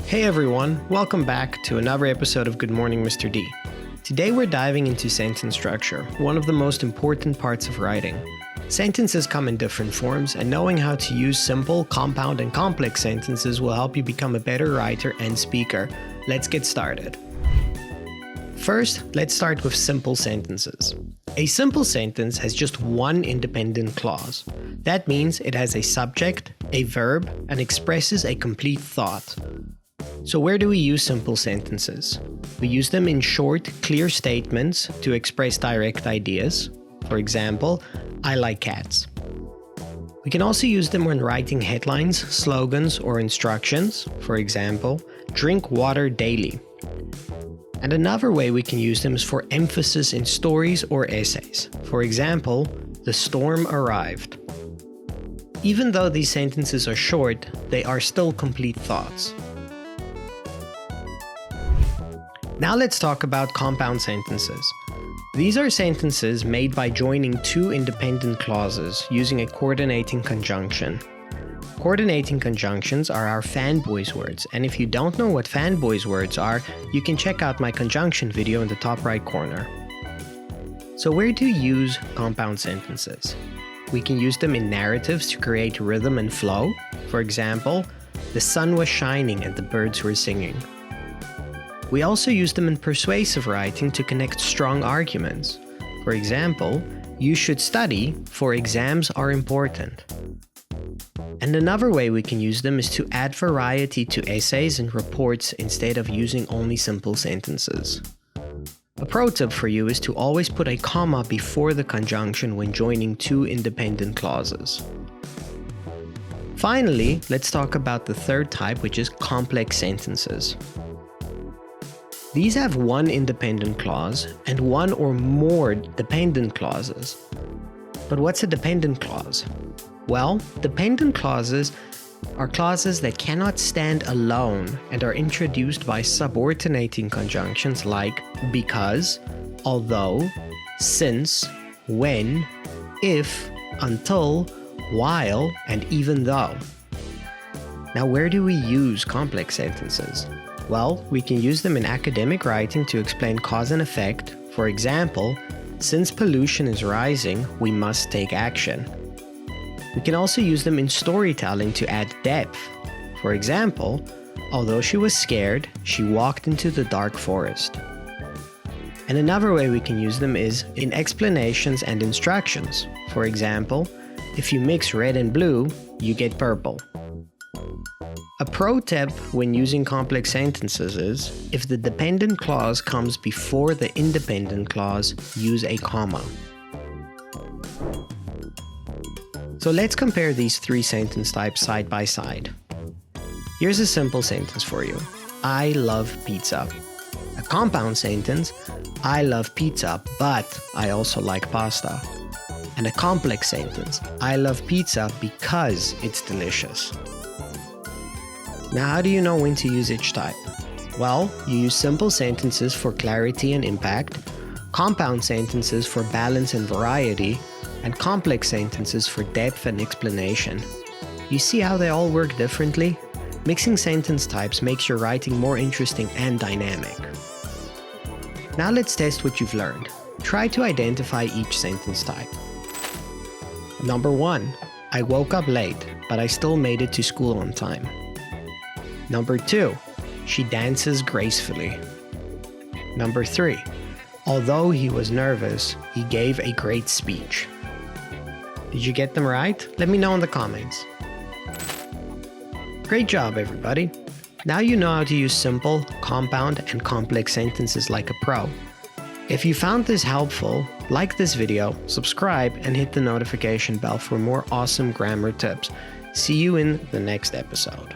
Hey everyone, welcome back to another episode of Good Morning Mr. D. Today we're diving into sentence structure, one of the most important parts of writing. Sentences come in different forms, and knowing how to use simple, compound, and complex sentences will help you become a better writer and speaker. Let's get started. First, let's start with simple sentences. A simple sentence has just one independent clause. That means it has a subject, a verb, and expresses a complete thought. So where do we use simple sentences? We use them in short, clear statements to express direct ideas. For example, I like cats. We can also use them when writing headlines, slogans, or instructions. For example, drink water daily. And another way we can use them is for emphasis in stories or essays. For example, the storm arrived. Even though these sentences are short, they are still complete thoughts. Now let's talk about compound sentences. These are sentences made by joining two independent clauses using a coordinating conjunction. Coordinating conjunctions are our FANBOYS words, and if you don't know what FANBOYS words are, you can check out my conjunction video in the top right corner. So where do you use compound sentences? We can use them in narratives to create rhythm and flow. For example, the sun was shining and the birds were singing. We also use them in persuasive writing to connect strong arguments. For example, you should study, for exams are important. And another way we can use them is to add variety to essays and reports instead of using only simple sentences. A pro tip for you is to always put a comma before the conjunction when joining two independent clauses. Finally, let's talk about the third type, which is complex sentences. These have one independent clause and one or more dependent clauses. But what's a dependent clause? Well, dependent clauses are clauses that cannot stand alone and are introduced by subordinating conjunctions like because, although, since, when, if, until, while, and even though. Now, where do we use complex sentences? Well, we can use them in academic writing to explain cause and effect. For example, since pollution is rising, we must take action. We can also use them in storytelling to add depth. For example, although she was scared, she walked into the dark forest. And another way we can use them is in explanations and instructions. For example, if you mix red and blue, you get purple. A pro tip when using complex sentences is, if the dependent clause comes before the independent clause, use a comma. So let's compare these three sentence types side by side. Here's a simple sentence for you. I love pizza. A compound sentence, I love pizza, but I also like pasta. And a complex sentence, I love pizza because it's delicious. Now, how do you know when to use each type? Well, you use simple sentences for clarity and impact, compound sentences for balance and variety, and complex sentences for depth and explanation. You see how they all work differently? Mixing sentence types makes your writing more interesting and dynamic. Now let's test what you've learned. Try to identify each sentence type. Number 1. I woke up late, but I still made it to school on time. Number 2. She dances gracefully. Number 3. Although he was nervous, he gave a great speech. Did you get them right? Let me know in the comments. Great job, everybody. Now you know how to use simple, compound, and complex sentences like a pro. If you found this helpful, like this video, subscribe, and hit the notification bell for more awesome grammar tips. See you in the next episode.